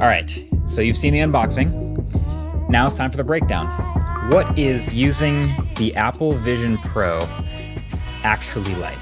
All right, so you've seen the unboxing. Now it's time for the breakdown. What is using the Apple Vision Pro actually like?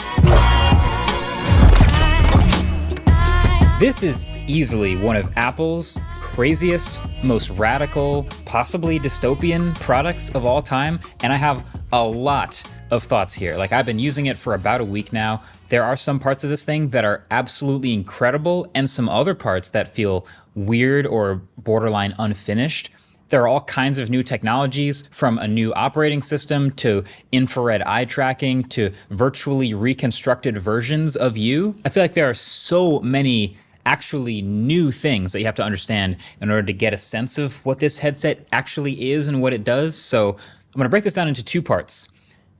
This is easily one of Apple's craziest, most radical, possibly dystopian products of all time, and I have a lot of thoughts here. Like, I've been using it for about a week now. There are some parts of this thing that are absolutely incredible and some other parts that feel weird or borderline unfinished. There are all kinds of new technologies, from a new operating system to infrared eye tracking to virtually reconstructed versions of you. I feel like there are so many actually new things that you have to understand in order to get a sense of what this headset actually is and what it does. So I'm gonna break this down into two parts.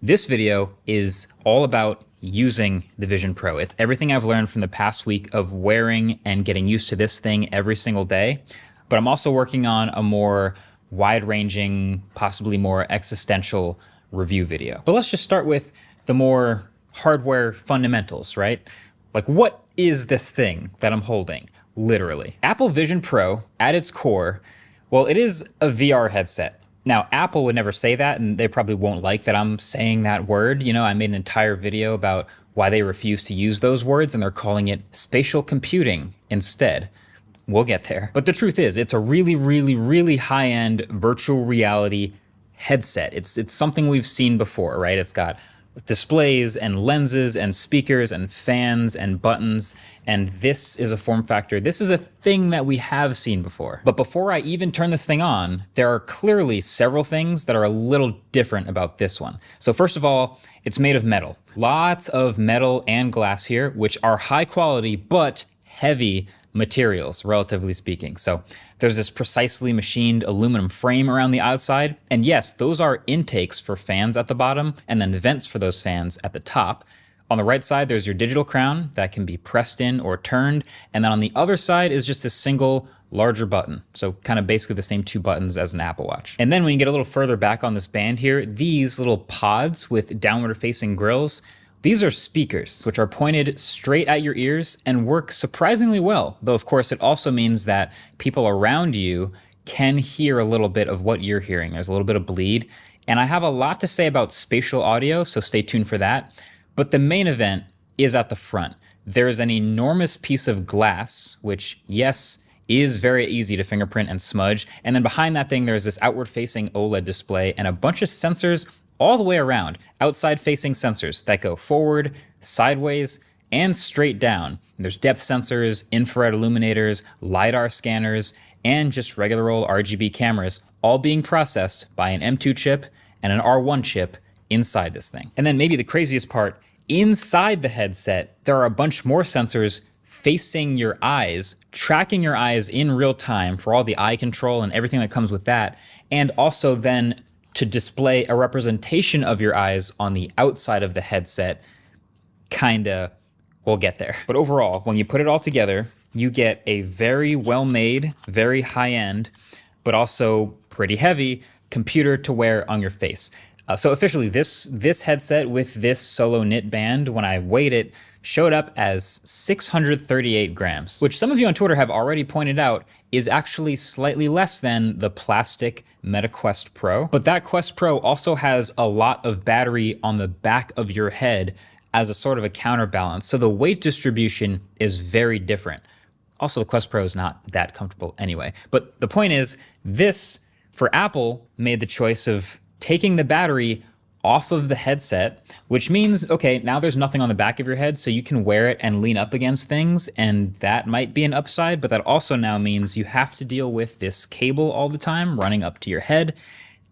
This video is all about using the Vision Pro. It's everything I've learned from the past week of wearing and getting used to this thing every single day. But I'm also working on a more wide-ranging, possibly more existential review video. But let's just start with the more hardware fundamentals, right? Like, what is this thing that I'm holding, literally? Apple Vision Pro, at its core, well, it is a VR headset. Now, Apple would never say that, and they probably won't like that I'm saying that word. You know, I made an entire video about why they refuse to use those words, and they're calling it spatial computing instead. We'll get there. But the truth is, it's a really, really, really high-end virtual reality headset. It's something we've seen before, right? It's got displays and lenses and speakers and fans and buttons, and this is a form factor. This is a thing that we have seen before. But before I even turn this thing on, there are clearly several things that are a little different about this one. So first of all, it's made of metal. Lots of metal and glass here, which are high quality but heavy materials, relatively speaking. So there's this precisely machined aluminum frame around the outside. And yes, those are intakes for fans at the bottom and then vents for those fans at the top. On the right side, there's your digital crown that can be pressed in or turned. And then on the other side is just a single larger button. So kind of basically the same two buttons as an Apple Watch. And then when you get a little further back on this band here, these little pods with downward facing grills, these are speakers, which are pointed straight at your ears and work surprisingly well, though of course it also means that people around you can hear a little bit of what you're hearing. There's a little bit of bleed, and I have a lot to say about spatial audio, so stay tuned for that. But the main event is at the front. There's an enormous piece of glass, which, yes, is very easy to fingerprint and smudge, and then behind that thing there's this outward-facing OLED display and a bunch of sensors all the way around, outside-facing sensors that go forward, sideways, and straight down. There's depth sensors, infrared illuminators, LiDAR scanners, and just regular old RGB cameras, all being processed by an M2 chip and an R1 chip inside this thing. And then maybe the craziest part, inside the headset, there are a bunch more sensors facing your eyes, tracking your eyes in real time for all the eye control and everything that comes with that, and also then to display a representation of your eyes on the outside of the headset. Kinda, we'll get there. But overall, when you put it all together, you get a very well-made, very high-end, but also pretty heavy computer to wear on your face. So officially, this headset with this solo knit band, when I weighed it, showed up as 638 grams, which some of you on Twitter have already pointed out is actually slightly less than the plastic Meta Quest Pro. But that Quest Pro also has a lot of battery on the back of your head as a sort of a counterbalance. So the weight distribution is very different. Also, the Quest Pro is not that comfortable anyway. But the point is, this, for Apple, made the choice of taking the battery off of the headset, which means, okay, now there's nothing on the back of your head, so you can wear it and lean up against things, and that might be an upside, but that also now means you have to deal with this cable all the time running up to your head,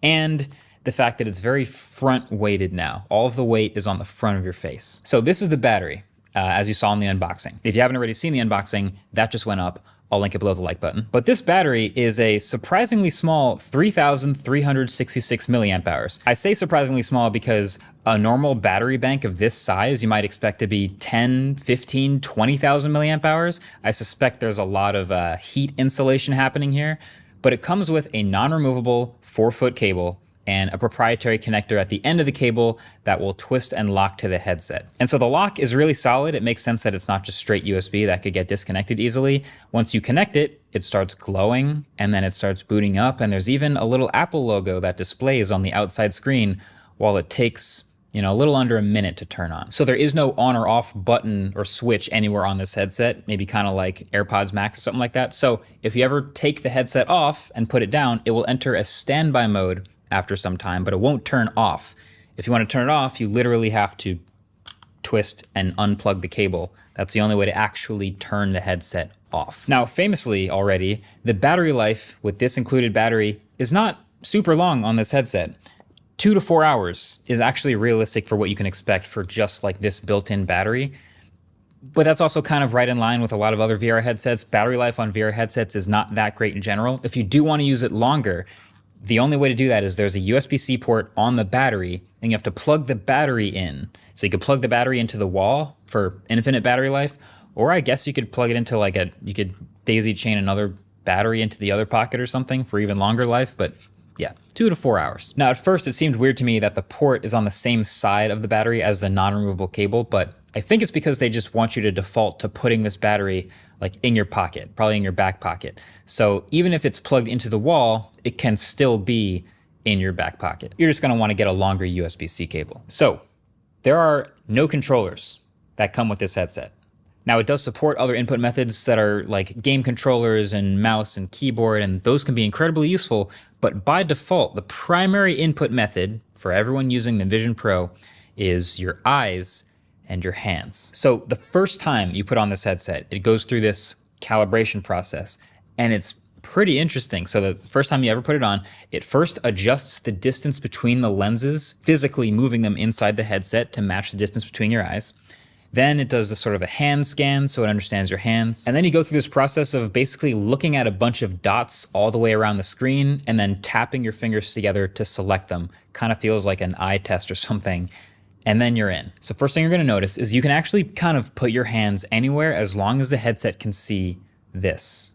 and the fact that it's very front-weighted now. All of the weight is on the front of your face. So this is the battery, as you saw in the unboxing. If you haven't already seen the unboxing, that just went up. I'll link it below the like button. But this battery is a surprisingly small 3,366 milliamp hours. I say surprisingly small because a normal battery bank of this size you might expect to be 10, 15, 20,000 milliamp hours. I suspect there's a lot of heat insulation happening here, but it comes with a non-removable 4-foot cable and a proprietary connector at the end of the cable that will twist and lock to the headset. And so the lock is really solid. It makes sense that it's not just straight USB that could get disconnected easily. Once you connect it, it starts glowing and then it starts booting up. And there's even a little Apple logo that displays on the outside screen while it takes a little under a minute to turn on. So there is no on or off button or switch anywhere on this headset, maybe kind of like AirPods Max or something like that. So if you ever take the headset off and put it down, it will enter a standby mode after some time, but it won't turn off. If you want to turn it off, you literally have to twist and unplug the cable. That's the only way to actually turn the headset off. Now, famously already, the battery life with this included battery is not super long on this headset. 2 to 4 hours is actually realistic for what you can expect for just like this built-in battery. But that's also kind of right in line with a lot of other VR headsets. Battery life on VR headsets is not that great in general. If you do want to use it longer, the only way to do that is there's a USB-C port on the battery and you have to plug the battery in. So you could plug the battery into the wall for infinite battery life, or I guess you could plug it into you could daisy chain another battery into the other pocket or something for even longer life, but yeah, 2 to 4 hours. Now, at first, it seemed weird to me that the port is on the same side of the battery as the non-removable cable, but I think it's because they just want you to default to putting this battery in your pocket, probably in your back pocket. So even if it's plugged into the wall, it can still be in your back pocket. You're just gonna wanna get a longer USB-C cable. So there are no controllers that come with this headset. Now, it does support other input methods that are like game controllers and mouse and keyboard, and those can be incredibly useful, but by default, the primary input method for everyone using the Vision Pro is your eyes and your hands. So the first time you put on this headset, it goes through this calibration process, and it's pretty interesting. So the first time you ever put it on, it first adjusts the distance between the lenses, physically moving them inside the headset to match the distance between your eyes. Then it does this sort of a hand scan, so it understands your hands. And then you go through this process of basically looking at a bunch of dots all the way around the screen and then tapping your fingers together to select them. Kind of feels like an eye test or something. And then you're in. So first thing you're gonna notice is you can actually kind of put your hands anywhere as long as the headset can see this.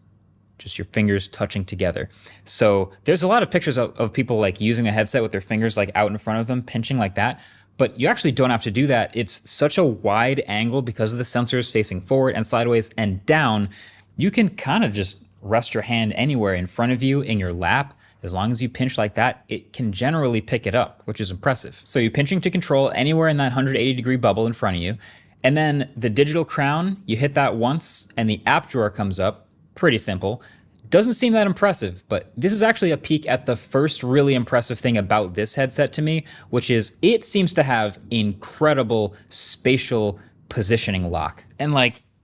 Just your fingers touching together. So there's a lot of pictures of people using a headset with their fingers out in front of them, pinching like that. But you actually don't have to do that. It's such a wide angle because of the sensors facing forward and sideways and down. You can kind of just rest your hand anywhere in front of you, in your lap. As long as you pinch like that, it can generally pick it up, which is impressive. So you're pinching to control anywhere in that 180-degree bubble in front of you. And then the digital crown, you hit that once and the app drawer comes up. Pretty simple. Doesn't seem that impressive, but this is actually a peek at the first really impressive thing about this headset to me, which is it seems to have incredible spatial positioning lock. And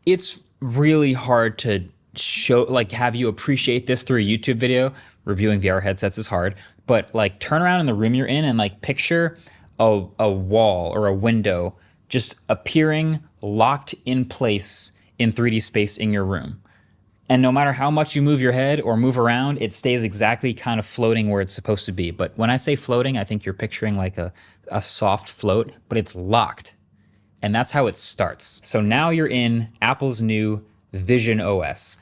it's really hard to show, have you appreciate this through a YouTube video. Reviewing VR headsets is hard, but turn around in the room you're in and picture a wall or a window just appearing locked in place in 3D space in your room. And no matter how much you move your head or move around, it stays exactly kind of floating where it's supposed to be. But when I say floating, I think you're picturing a soft float, but it's locked. And that's how it starts. So now you're in Apple's new Vision OS.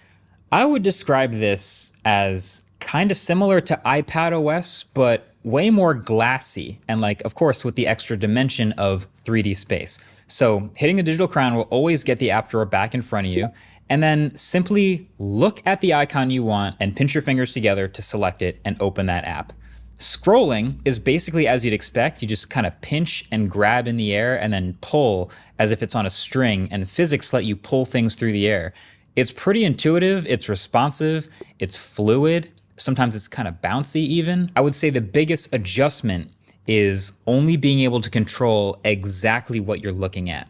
I would describe this as kind of similar to iPad OS, but way more glassy. And of course, with the extra dimension of 3D space. So hitting the digital crown will always get the app drawer back in front of you. And then simply look at the icon you want and pinch your fingers together to select it and open that app. Scrolling is basically as you'd expect. You just kind of pinch and grab in the air and then pull as if it's on a string, and physics let you pull things through the air. It's pretty intuitive, it's responsive, it's fluid. Sometimes it's kind of bouncy even. I would say the biggest adjustment is only being able to control exactly what you're looking at.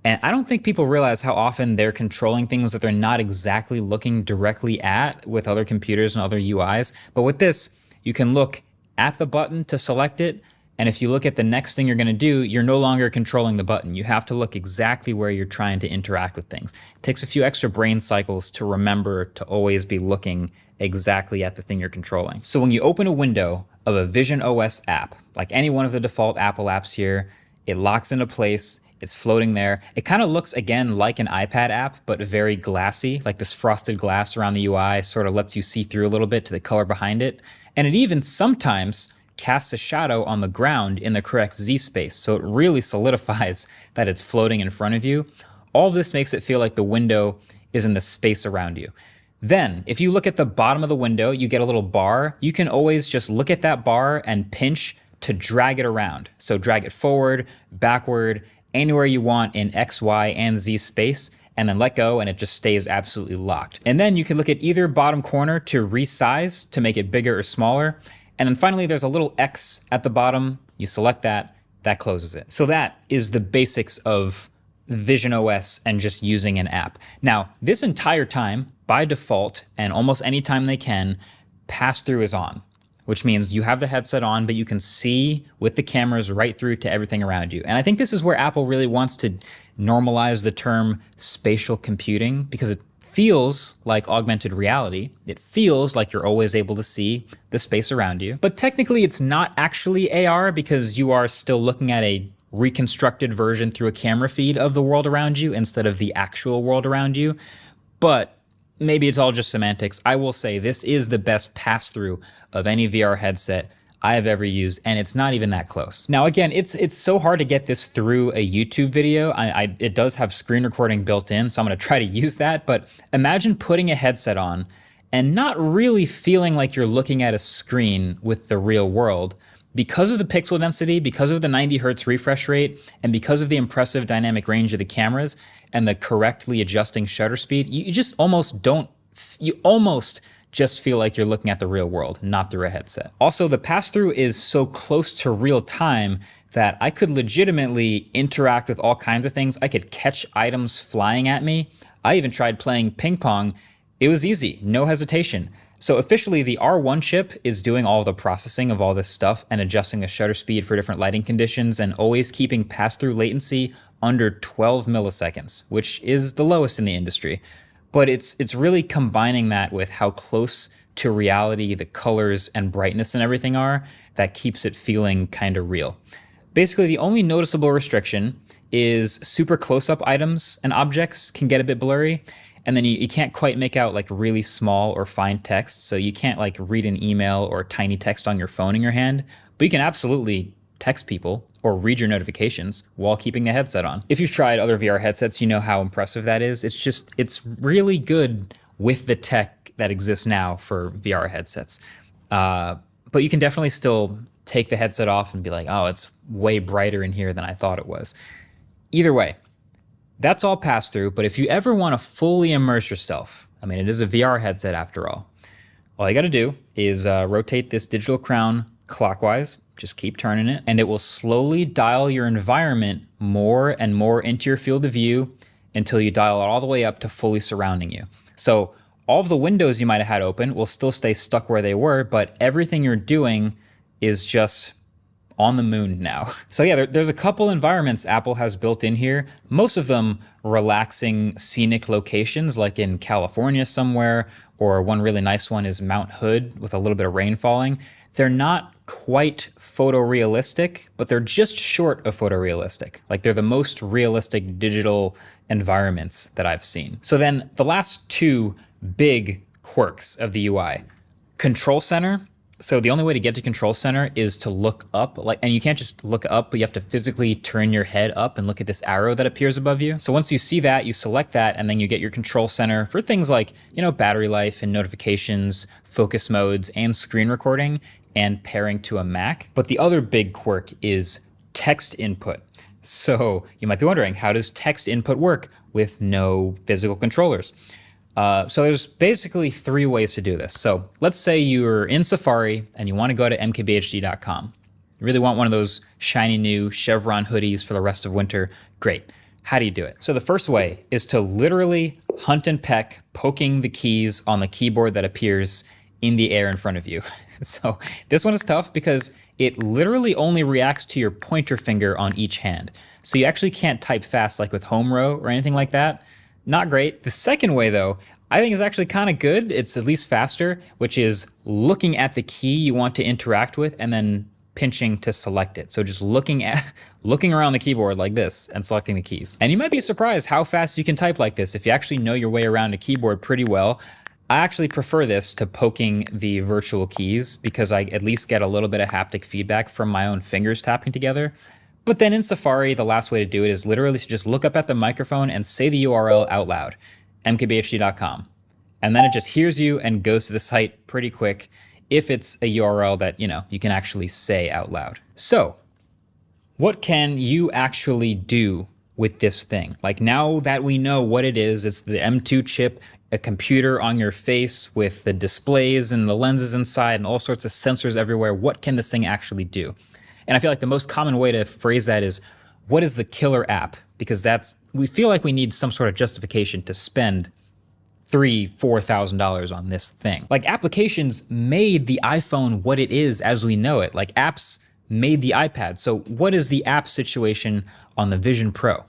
And I don't think people realize how often they're controlling things that they're not exactly looking directly at with other computers and other UIs. But with this, you can look at the button to select it. And if you look at the next thing you're gonna do, you're no longer controlling the button. You have to look exactly where you're trying to interact with things. It takes a few extra brain cycles to remember to always be looking exactly at the thing you're controlling. So when you open a window of a Vision OS app, like any one of the default Apple apps here, it locks into place. It's floating there. It kind of looks, again, like an iPad app, but very glassy, like this frosted glass around the UI sort of lets you see through a little bit to the color behind it. And it even sometimes casts a shadow on the ground in the correct Z space. So it really solidifies that it's floating in front of you. All of this makes it feel like the window is in the space around you. Then, if you look at the bottom of the window, you get a little bar. You can always just look at that bar and pinch to drag it around. So drag it forward, backward, anywhere you want in X, Y, and Z space, and then let go and it just stays absolutely locked. And then you can look at either bottom corner to resize, to make it bigger or smaller. And then finally, there's a little X at the bottom. You select that, that closes it. So that is the basics of Vision OS and just using an app. Now, this entire time, by default, and almost any time they can, pass-through is on, which means you have the headset on, but you can see with the cameras right through to everything around you. And I think this is where Apple really wants to normalize the term spatial computing, because it feels like augmented reality. It feels like you're always able to see the space around you. But technically, it's not actually AR because you are still looking at a reconstructed version through a camera feed of the world around you instead of the actual world around you. But maybe it's all just semantics. I will say this is the best pass-through of any VR headset I have ever used, and it's not even that close. Now, again, it's so hard to get this through a YouTube video. It does have screen recording built in, so I'm gonna try to use that, but imagine putting a headset on and not really feeling like you're looking at a screen with the real world. Because of the pixel density, because of the 90 hertz refresh rate, and because of the impressive dynamic range of the cameras and the correctly adjusting shutter speed, you just almost just feel like you're looking at the real world, not through a headset. Also, the pass-through is so close to real time that I could legitimately interact with all kinds of things. I could catch items flying at me. I even tried playing ping pong. It was easy, no hesitation. So officially, the R1 chip is doing all the processing of all this stuff and adjusting the shutter speed for different lighting conditions and always keeping pass-through latency under 12 milliseconds, which is the lowest in the industry. But it's really combining that with how close to reality the colors and brightness and everything are that keeps it feeling kind of real. Basically, the only noticeable restriction is super close-up items and objects can get a bit blurry. And then you can't quite make out like really small or fine text. So you can't like read an email or tiny text on your phone in your hand, but you can absolutely text people or read your notifications while keeping the headset on. If you've tried other VR headsets, you know how impressive that is. It's really good with the tech that exists now for VR headsets. But you can definitely still take the headset off and be like, oh, it's way brighter in here than I thought it was. Either way, that's all pass-through, but if you ever want to fully immerse yourself, I mean, it is a VR headset after all you got to do is rotate this digital crown clockwise, just keep turning it, and it will slowly dial your environment more and more into your field of view until you dial it all the way up to fully surrounding you. So all of the windows you might have had open will still stay stuck where they were, but everything you're doing is just on the moon now. So yeah, there's a couple environments Apple has built in here, most of them relaxing scenic locations like in California somewhere, or one really nice one is Mount Hood with a little bit of rain falling. They're not quite photorealistic, but they're just short of photorealistic. Like they're the most realistic digital environments that I've seen. So then the last two big quirks of the UI, Control Center. So the only way to get to Control Center is to look up, and you can't just look up, but you have to physically turn your head up and look at this arrow that appears above you. So once you see that, you select that, and then you get your Control Center for things like, battery life and notifications, focus modes, and screen recording, and pairing to a Mac. But the other big quirk is text input. So you might be wondering, how does text input work with no physical controllers? So there's basically three ways to do this. So let's say you're in Safari and you want to go to mkbhd.com. You really want one of those shiny new Chevron hoodies for the rest of winter. Great. How do you do it? So the first way is to literally hunt and peck, poking the keys on the keyboard that appears in the air in front of you. So this one is tough because it literally only reacts to your pointer finger on each hand. So you actually can't type fast like with home row or anything like that. Not great. The second way, though, I think is actually kind of good. It's at least faster, which is looking at the key you want to interact with and then pinching to select it. So just looking around the keyboard like this and selecting the keys. And you might be surprised how fast you can type like this if you actually know your way around a keyboard pretty well. I actually prefer this to poking the virtual keys because I at least get a little bit of haptic feedback from my own fingers tapping together. But then in Safari, the last way to do it is literally to just look up at the microphone and say the URL out loud, mkbhd.com. And then it just hears you and goes to the site pretty quick if it's a URL that, you can actually say out loud. So what can you actually do with this thing? Like, now that we know what it is, it's the M2 chip, a computer on your face with the displays and the lenses inside and all sorts of sensors everywhere. What can this thing actually do? And I feel like the most common way to phrase that is, what is the killer app? Because we feel like we need some sort of justification to spend $3,000-$4,000 on this thing. Like, applications made the iPhone what it is as we know it. Like, apps made the iPad. So what is the app situation on the Vision Pro?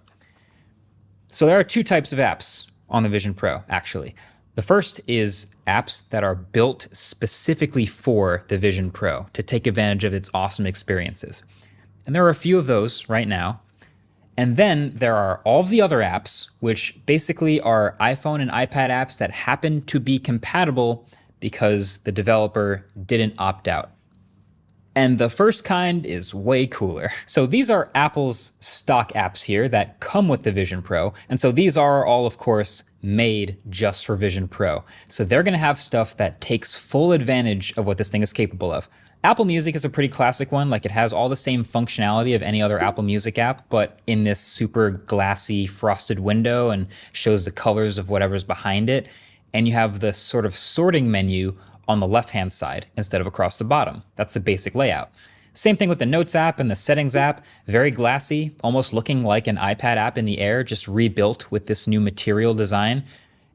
So there are two types of apps on the Vision Pro, actually. The first is apps that are built specifically for the Vision Pro to take advantage of its awesome experiences. And there are a few of those right now. And then there are all of the other apps, which basically are iPhone and iPad apps that happen to be compatible because the developer didn't opt out. And the first kind is way cooler. So these are Apple's stock apps here that come with the Vision Pro. And so these are all, of course, made just for Vision Pro. So they're going to have stuff that takes full advantage of what this thing is capable of. Apple Music is a pretty classic one. Like, it has all the same functionality of any other Apple Music app, but in this super glassy frosted window, and shows the colors of whatever's behind it. And you have the sort of sorting menu on the left-hand side instead of across the bottom. That's the basic layout. Same thing with the Notes app and the Settings app. Very glassy, almost looking like an iPad app in the air, just rebuilt with this new material design.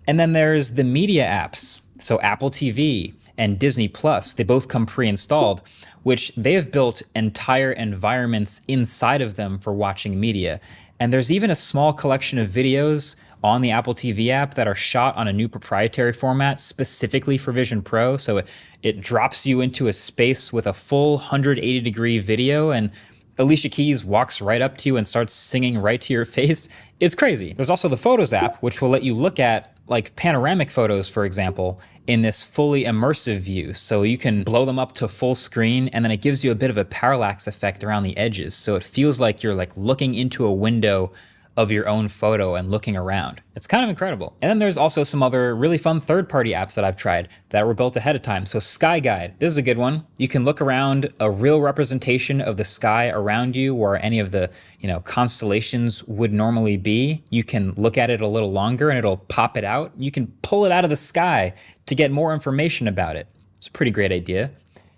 And then there's the media apps. So Apple TV and Disney Plus, they both come pre-installed, which they have built entire environments inside of them for watching media. And there's even a small collection of videos on the Apple TV app that are shot on a new proprietary format specifically for Vision Pro. So it drops you into a space with a full 180-degree video, and Alicia Keys walks right up to you and starts singing right to your face. It's crazy. There's also the Photos app, which will let you look at like panoramic photos, for example, in this fully immersive view. So you can blow them up to full screen, and then it gives you a bit of a parallax effect around the edges. So it feels like you're like looking into a window of your own photo and looking around. It's kind of incredible. And then there's also some other really fun third-party apps that I've tried that were built ahead of time. So Sky Guide, this is a good one. You can look around a real representation of the sky around you, where any of the, constellations would normally be. You can look at it a little longer and it'll pop it out. You can pull it out of the sky to get more information about it. It's a pretty great idea.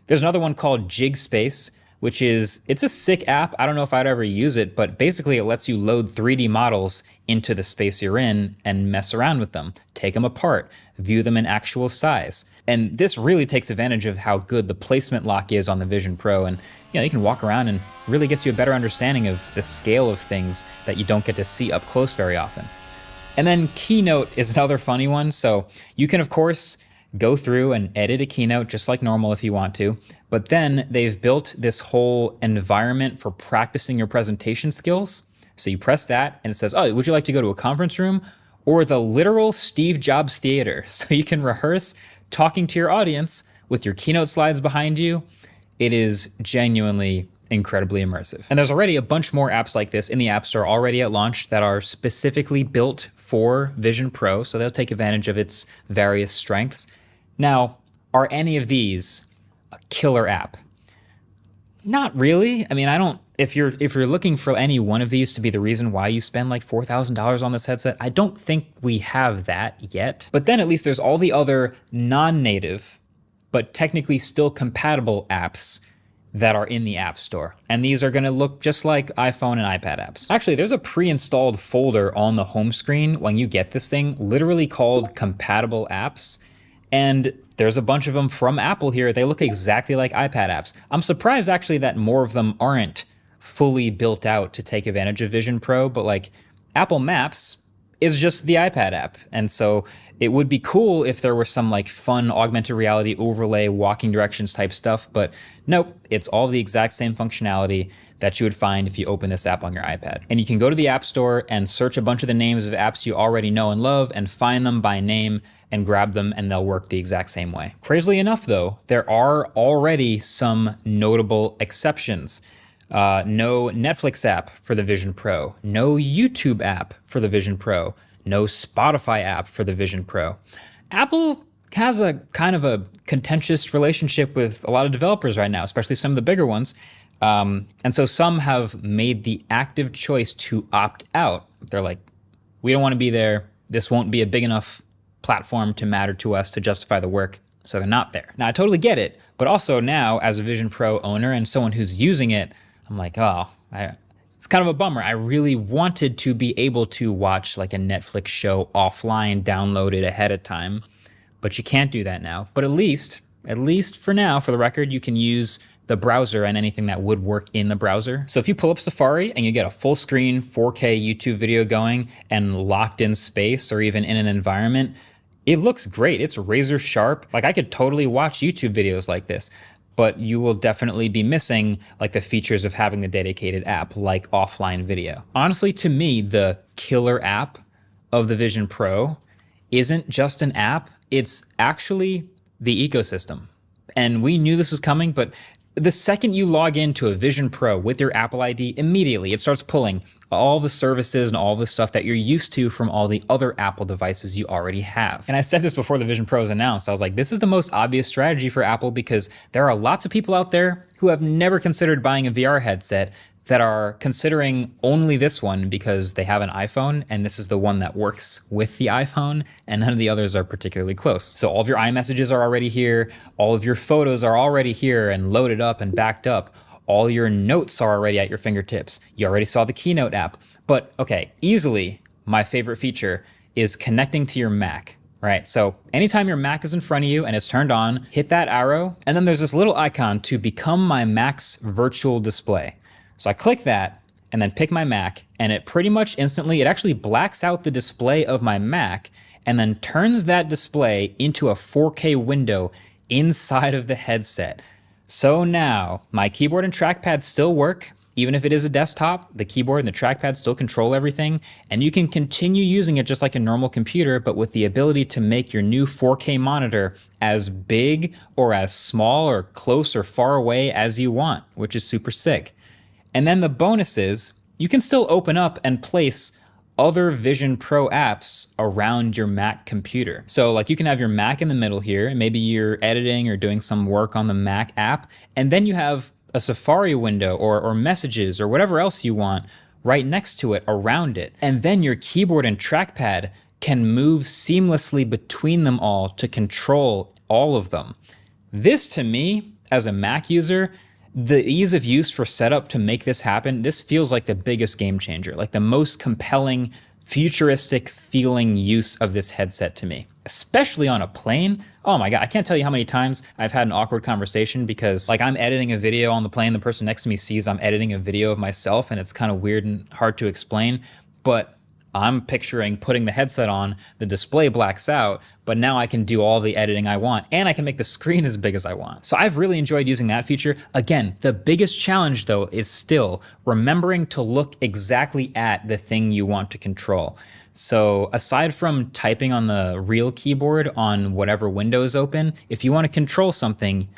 There's another one called Jig Space, which it's a sick app. I don't know if I'd ever use it, but basically it lets you load 3D models into the space you're in and mess around with them, take them apart, view them in actual size. And this really takes advantage of how good the placement lock is on the Vision Pro. And you can walk around and really gets you a better understanding of the scale of things that you don't get to see up close very often. And then Keynote is another funny one. So you can, of course, go through and edit a keynote just like normal if you want to. But then they've built this whole environment for practicing your presentation skills. So you press that and it says, oh, would you like to go to a conference room or the literal Steve Jobs theater? So you can rehearse talking to your audience with your keynote slides behind you. It is genuinely incredibly immersive. And there's already a bunch more apps like this in the App Store already at launch that are specifically built for Vision Pro. So they'll take advantage of its various strengths. Now, are any of these a killer app? Not really. I mean, if you're looking for any one of these to be the reason why you spend like $4,000 on this headset, I don't think we have that yet. But then at least there's all the other non-native, but technically still compatible apps that are in the App Store. And these are gonna look just like iPhone and iPad apps. Actually, there's a pre-installed folder on the home screen when you get this thing, literally called Compatible Apps. And there's a bunch of them from Apple here. They look exactly like iPad apps. I'm surprised actually that more of them aren't fully built out to take advantage of Vision Pro, but like Apple Maps is just the iPad app. And so it would be cool if there were some like fun augmented reality overlay, walking directions type stuff, but nope, it's all the exact same functionality. that you would find if you open this app on your iPad. And you can go to the App Store and search a bunch of the names of apps you already know and love and find them by name and grab them, and they'll work the exact same way. Crazily enough though, there are already some notable exceptions. No Netflix app for the Vision Pro, no YouTube app for the Vision Pro, no Spotify app for the Vision Pro. Apple has a kind of a contentious relationship with a lot of developers right now, especially some of the bigger ones. And so some have made the active choice to opt out. They're like, we don't want to be there. This won't be a big enough platform to matter to us to justify the work. So they're not there. Now, I totally get it. But also now, as a Vision Pro owner and someone who's using it, I'm like, it's kind of a bummer. I really wanted to be able to watch like a Netflix show offline, downloaded ahead of time. But you can't do that now. But at least for now, for the record, you can use the browser and anything that would work in the browser. So if you pull up Safari and you get a full screen 4K YouTube video going and locked in space or even in an environment, it looks great. It's razor sharp. Like I could totally watch YouTube videos like this, but you will definitely be missing like the features of having the dedicated app like offline video. Honestly, to me, the killer app of the Vision Pro isn't just an app, it's actually the ecosystem. And we knew this was coming, but the second you log into a Vision Pro with your Apple ID, immediately it starts pulling all the services and all the stuff that you're used to from all the other Apple devices you already have. And I said this before the Vision Pro was announced. I was like, this is the most obvious strategy for Apple because there are lots of people out there who have never considered buying a VR headset that are considering only this one because they have an iPhone and this is the one that works with the iPhone and none of the others are particularly close. So all of your iMessages are already here, all of your photos are already here and loaded up and backed up. All your notes are already at your fingertips. You already saw the Keynote app. But okay, easily my favorite feature is connecting to your Mac. Right, so anytime your Mac is in front of you and it's turned on, hit that arrow, and then there's this little icon to become my Mac's virtual display. So I click that and then pick my Mac, and it pretty much instantly, it actually blacks out the display of my Mac and then turns that display into a 4K window inside of the headset. So now my keyboard and trackpad still work. Even if it is a desktop, the keyboard and the trackpad still control everything, and you can continue using it just like a normal computer, but with the ability to make your new 4K monitor as big or as small or close or far away as you want, which is super sick. And then the bonus is you can still open up and place other Vision Pro apps around your Mac computer. So like you can have your Mac in the middle here, and maybe you're editing or doing some work on the Mac app, and then you have a Safari window or messages or whatever else you want right next to it around it. And then your keyboard and trackpad can move seamlessly between them all to control all of them. This to me, as a Mac user, the ease of use for setup to make this happen, this feels like the biggest game changer, like the most compelling, futuristic feeling use of this headset to me, especially on a plane. Oh my God, I can't tell you how many times I've had an awkward conversation because like I'm editing a video on the plane, the person next to me sees I'm editing a video of myself and it's kind of weird and hard to explain, but I'm picturing putting the headset on, the display blacks out, but now I can do all the editing I want and I can make the screen as big as I want. So I've really enjoyed using that feature. Again, the biggest challenge though is still remembering to look exactly at the thing you want to control. So aside from typing on the real keyboard on whatever window is open, if you want to control something,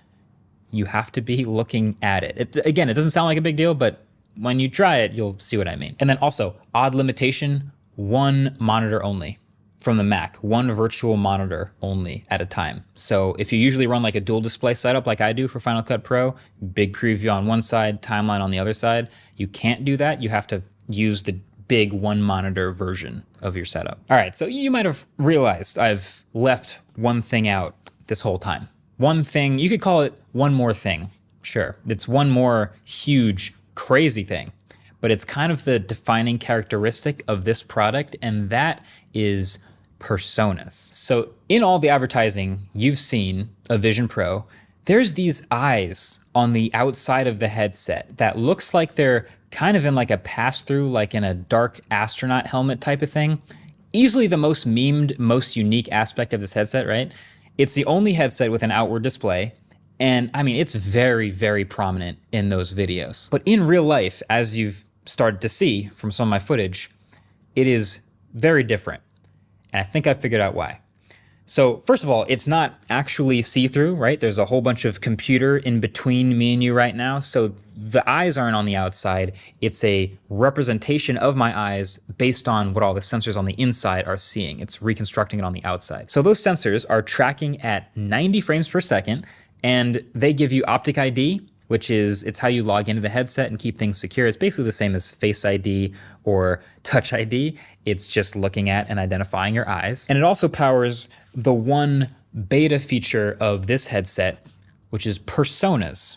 you have to be looking at it. Again, it doesn't sound like a big deal, but when you try it, you'll see what I mean. And then also, odd limitation, one monitor only from the Mac, one virtual monitor only at a time. So if you usually run like a dual display setup like I do for Final Cut Pro, big preview on one side, timeline on the other side, you can't do that. You have to use the big one monitor version of your setup. All right, so you might have realized I've left one thing out this whole time. One thing, you could call it one more thing. Sure, it's one more huge, crazy thing. But it's kind of the defining characteristic of this product, and that is personas. So in all the advertising you've seen of Vision Pro, there's these eyes on the outside of the headset that looks like they're kind of in like a pass-through, like in a dark astronaut helmet type of thing. Easily the most memed, most unique aspect of this headset, right? It's the only headset with an outward display, And I mean, it's very, very prominent in those videos. But in real life, as you've started to see from some of my footage, it is very different. And I think I figured out why. So first of all, it's not actually see-through, right? There's a whole bunch of computer in between me and you right now. So the eyes aren't on the outside. It's a representation of my eyes based on what all the sensors on the inside are seeing. It's reconstructing it on the outside. So those sensors are tracking at 90 frames per second, and they give you optic ID, which is, it's how you log into the headset and keep things secure. It's basically the same as Face ID or Touch ID. It's just looking at and identifying your eyes. And it also powers the one beta feature of this headset, which is personas,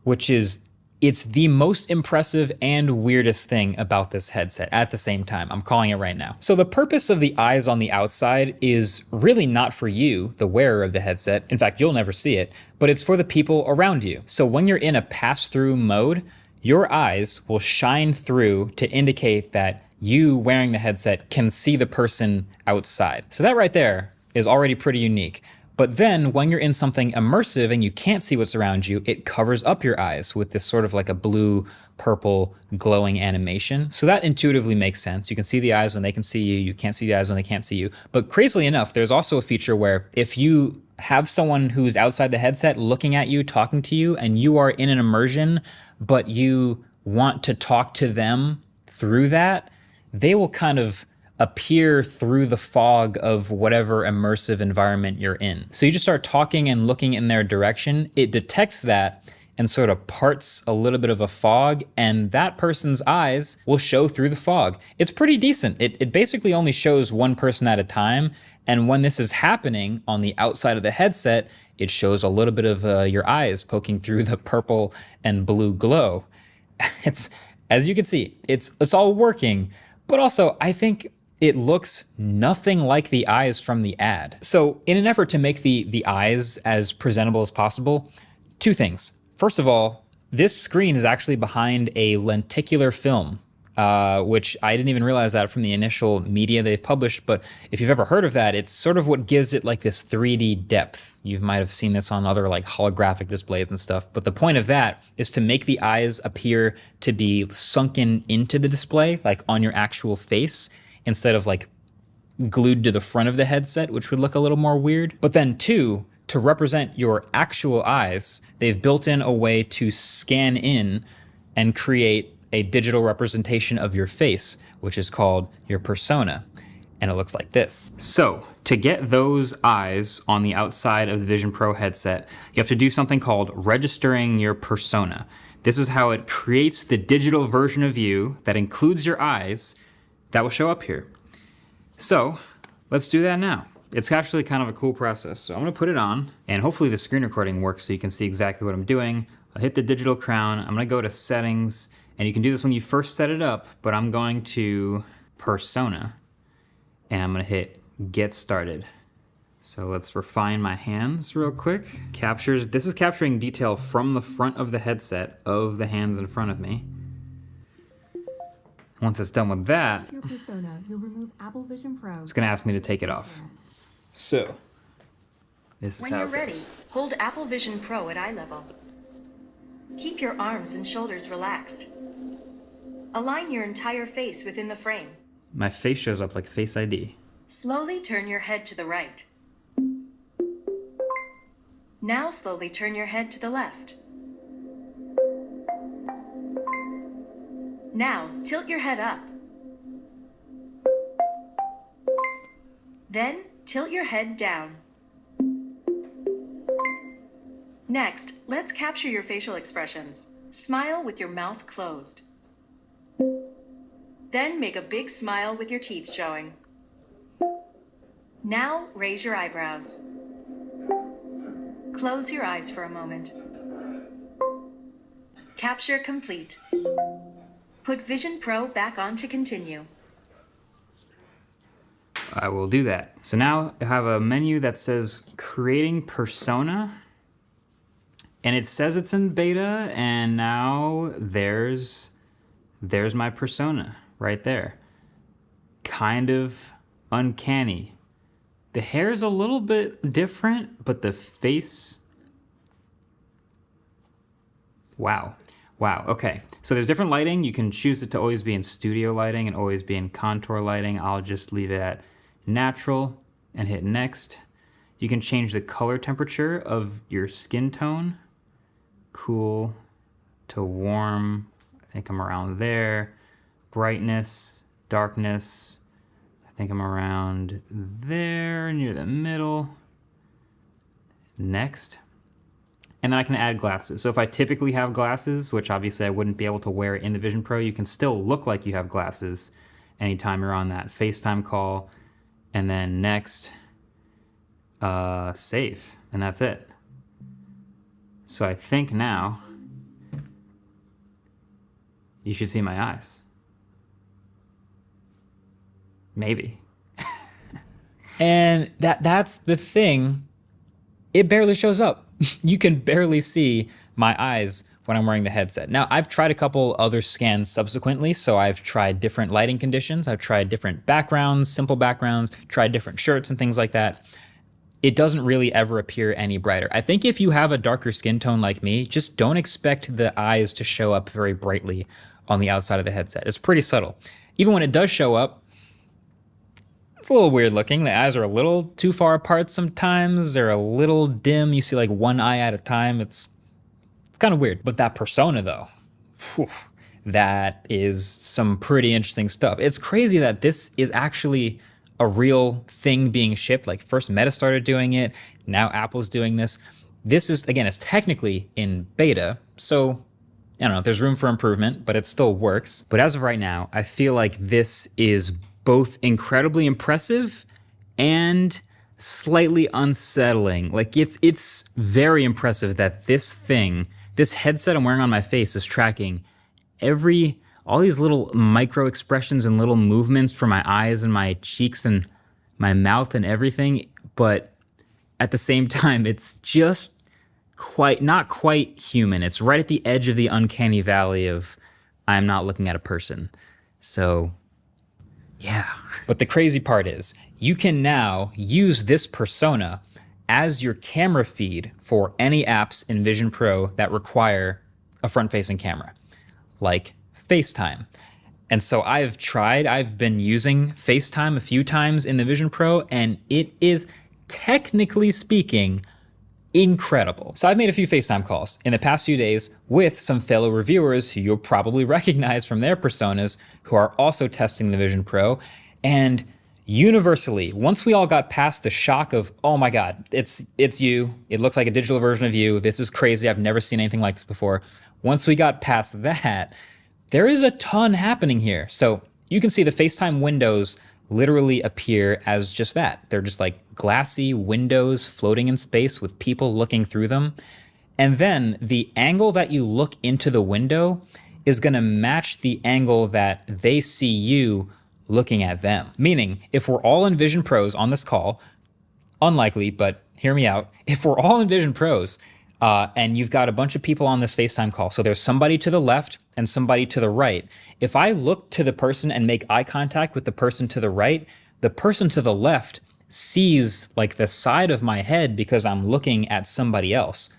which is, it's the most impressive and weirdest thing about this headset at the same time. I'm calling it right now. So the purpose of the eyes on the outside is really not for you, the wearer of the headset. In fact, you'll never see it, but it's for the people around you. So when you're in a pass-through mode, your eyes will shine through to indicate that you wearing the headset can see the person outside. So that right there is already pretty unique. But then when you're in something immersive and you can't see what's around you, it covers up your eyes with this sort of like a blue, purple, glowing animation. So that intuitively makes sense. You can see the eyes when they can see you. You can't see the eyes when they can't see you. But crazily enough, there's also a feature where if you have someone who's outside the headset looking at you, talking to you, and you are in an immersion, but you want to talk to them through that, they will kind of appear through the fog of whatever immersive environment you're in. So you just start talking and looking in their direction. It detects that and sort of parts a little bit of a fog, and that person's eyes will show through the fog. It's pretty decent. It basically only shows one person at a time, and when this is happening on the outside of the headset, it shows a little bit of your eyes poking through the purple and blue glow. It's, as you can see, it's all working, but also I think it looks nothing like the eyes from the ad. So in an effort to make the eyes as presentable as possible, two things. First of all, this screen is actually behind a lenticular film, which I didn't even realize that from the initial media they've published, but if you've ever heard of that, it's sort of what gives it like this 3D depth. You might have seen this on other like holographic displays and stuff, but the point of that is to make the eyes appear to be sunken into the display, like on your actual face, instead of like glued to the front of the headset, which would look a little more weird. But then two, to represent your actual eyes, they've built in a way to scan in and create a digital representation of your face, which is called your persona. And it looks like this. So to get those eyes on the outside of the Vision Pro headset, you have to do something called registering your persona. This is how it creates the digital version of you that includes your eyes that will show up here. So let's do that now. It's actually kind of a cool process. So I'm gonna put it on, and hopefully the screen recording works so you can see exactly what I'm doing. I'll hit the digital crown. I'm gonna go to settings, and you can do this when you first set it up, but I'm going to persona, and I'm gonna hit get started. So let's refine my hands real quick. This is capturing detail from the front of the headset of the hands in front of me. Once it's done with that, your persona, you'll remove Apple Vision Pro. It's gonna ask me to take it off. So, this is when how you're it ready, goes. hold Apple Vision Pro at eye level. Keep your arms and shoulders relaxed. Align your entire face within the frame. My face shows up like Face ID. Slowly turn your head to the right. Now slowly turn your head to the left. Now, tilt your head up. Then, tilt your head down. Next, let's capture your facial expressions. Smile with your mouth closed. Then make a big smile with your teeth showing. Now, raise your eyebrows. Close your eyes for a moment. Capture complete. Put Vision Pro back on to continue. I will do that. So now I have a menu that says creating persona, and it says it's in beta, and now there's my persona right there. Kind of uncanny. The hair is a little bit different, but the face Wow. Wow. Okay. So there's different lighting. You can choose it to always be in studio lighting and always be in contour lighting. I'll just leave it at natural and hit next. You can change the color temperature of your skin tone. Cool to warm. I think I'm around there. Brightness, darkness. I think I'm around there, near the middle. Next. And then I can add glasses. So if I typically have glasses, which obviously I wouldn't be able to wear in the Vision Pro, you can still look like you have glasses anytime you're on that FaceTime call. And then next, save. And that's it. So I think now you should see my eyes. Maybe. And that's the thing. It barely shows up. You can barely see my eyes when I'm wearing the headset. Now, I've tried a couple other scans subsequently, so I've tried different lighting conditions, I've tried different backgrounds, simple backgrounds, tried different shirts and things like that. It doesn't really ever appear any brighter. I think if you have a darker skin tone like me, just don't expect the eyes to show up very brightly on the outside of the headset. It's pretty subtle. Even when it does show up, it's a little weird looking. The eyes are a little too far apart sometimes. They're a little dim. You see like one eye at a time. It's kind of weird. But that persona though, whew, that is some pretty interesting stuff. It's crazy that this is actually a real thing being shipped. Like first Meta started doing it. Now Apple's doing this. This is, again, it's technically in beta. So I don't know, there's room for improvement, but it still works. But as of right now, I feel like this is both incredibly impressive and slightly unsettling. Like it's very impressive that this headset I'm wearing on my face is tracking all these little micro expressions and little movements for my eyes and my cheeks and my mouth and everything. But at the same time, it's just not quite human. It's right at the edge of the uncanny valley of I'm not looking at a person. So yeah. But the crazy part is you can now use this persona as your camera feed for any apps in Vision Pro that require a front-facing camera, like FaceTime. And so I've been using FaceTime a few times in the Vision Pro, and it is, technically speaking, incredible. So I've made a few FaceTime calls in the past few days with some fellow reviewers who you'll probably recognize from their personas who are also testing the Vision Pro. And universally, once we all got past the shock of, oh my God, it's you, it looks like a digital version of you, this is crazy, I've never seen anything like this before. Once we got past that, there is a ton happening here. So you can see the FaceTime windows literally appear as just that. They're just like glassy windows floating in space with people looking through them. And then the angle that you look into the window is going to match the angle that they see you looking at them. Meaning, if we're all in Vision Pros on this call, unlikely, but hear me out. If we're all in Vision Pros and you've got a bunch of people on this FaceTime call, so there's somebody to the left and somebody to the right. If I look to the person and make eye contact with the person to the right, the person to the left sees like the side of my head because I'm looking at somebody else.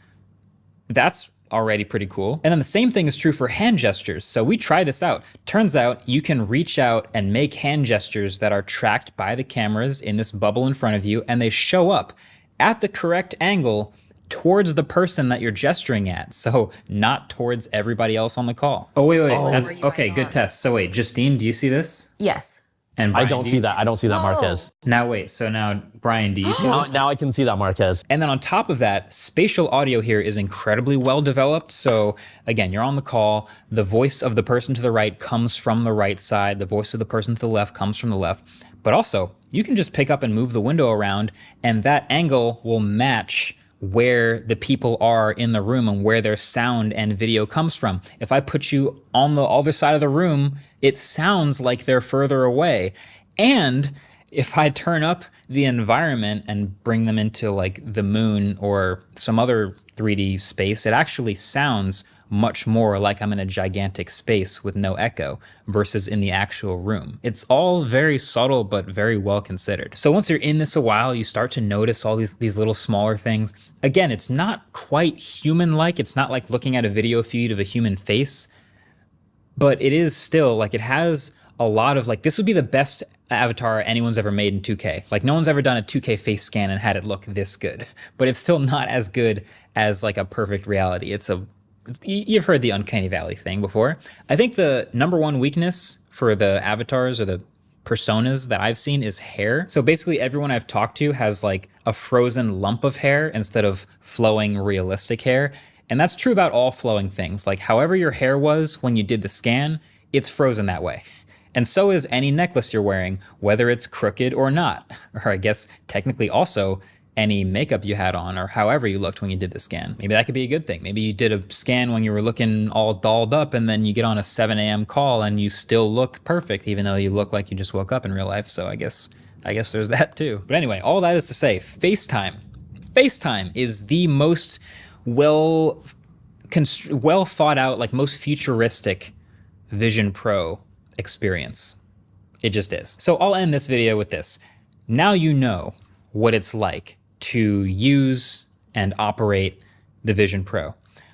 That's already pretty cool. And then the same thing is true for hand gestures. So we try this out. Turns out you can reach out and make hand gestures that are tracked by the cameras in this bubble in front of you, and they show up at the correct angle towards the person that you're gesturing at. So not towards everybody else on the call. Oh, wait. That's okay. Good test. So wait, Justine, do you see this? Yes. And Brian, I don't see that. I don't see that, Marquez. Now wait, so now Brian, do you see this? Now I can see that, Marquez. And then on top of that, spatial audio here is incredibly well developed. So again, you're on the call, the voice of the person to the right comes from the right side, the voice of the person to the left comes from the left. But also, you can just pick up and move the window around, and that angle will match where the people are in the room and where their sound and video comes from. If I put you on the other side of the room, it sounds like they're further away. And if I turn up the environment and bring them into like the moon or some other 3D space, it actually sounds much more like I'm in a gigantic space with no echo versus in the actual room. It's all very subtle, but very well considered. So once you're in this a while, you start to notice all these little smaller things. Again, it's not quite human-like. It's not like looking at a video feed of a human face, but it is still like it has a lot of like, this would be the best avatar anyone's ever made in 2K. Like no one's ever done a 2K face scan and had it look this good, but it's still not as good as like a perfect reality. You've heard the uncanny valley thing before. I think the number one weakness for the avatars or the personas that I've seen is hair. So basically everyone I've talked to has like a frozen lump of hair instead of flowing realistic hair. And that's true about all flowing things. Like however your hair was when you did the scan, it's frozen that way. And so is any necklace you're wearing, whether it's crooked or not. Or I guess technically also any makeup you had on or however you looked when you did the scan. Maybe that could be a good thing. Maybe you did a scan when you were looking all dolled up and then you get on a 7 a.m. call and you still look perfect, even though you look like you just woke up in real life. So I guess there's that too. But anyway, all that is to say, FaceTime. FaceTime is the most well thought out, like most futuristic Vision Pro experience. It just is. So I'll end this video with this. Now you know what it's like to use and operate the Vision Pro.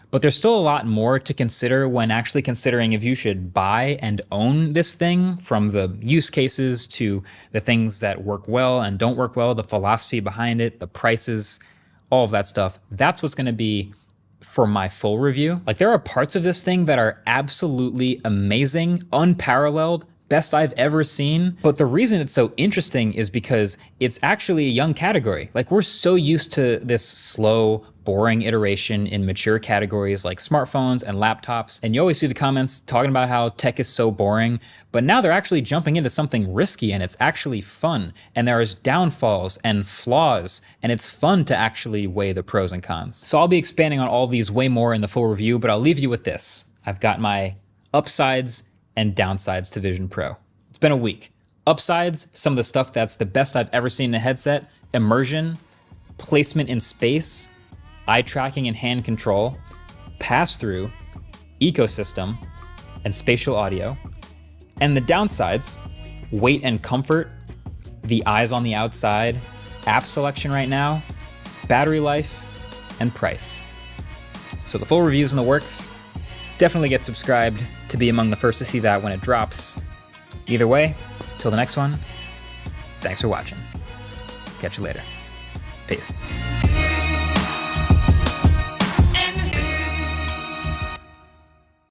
But there's still a lot more to consider when actually considering if you should buy and own this thing, from the use cases to the things that work well and don't work well, the philosophy behind it, the prices, all of that stuff. That's what's going to be for my full review. Like there are parts of this thing that are absolutely amazing, unparalleled, best I've ever seen. But the reason it's so interesting is because it's actually a young category. Like we're so used to this slow, boring iteration in mature categories like smartphones and laptops. And you always see the comments talking about how tech is so boring, but now they're actually jumping into something risky and it's actually fun. And there is downfalls and flaws and it's fun to actually weigh the pros and cons. So I'll be expanding on all these way more in the full review, but I'll leave you with this. I've got my upsides and downsides to Vision Pro. It's been a week. Upsides, some of the stuff that's the best I've ever seen in a headset: immersion, placement in space, eye tracking and hand control, pass-through, ecosystem, and spatial audio. And the downsides: weight and comfort, the eyes on the outside, app selection right now, battery life, and price. So the full review's in the works. Definitely get subscribed to be among the first to see that when it drops. Either way, till the next one, thanks for watching. Catch you later. Peace.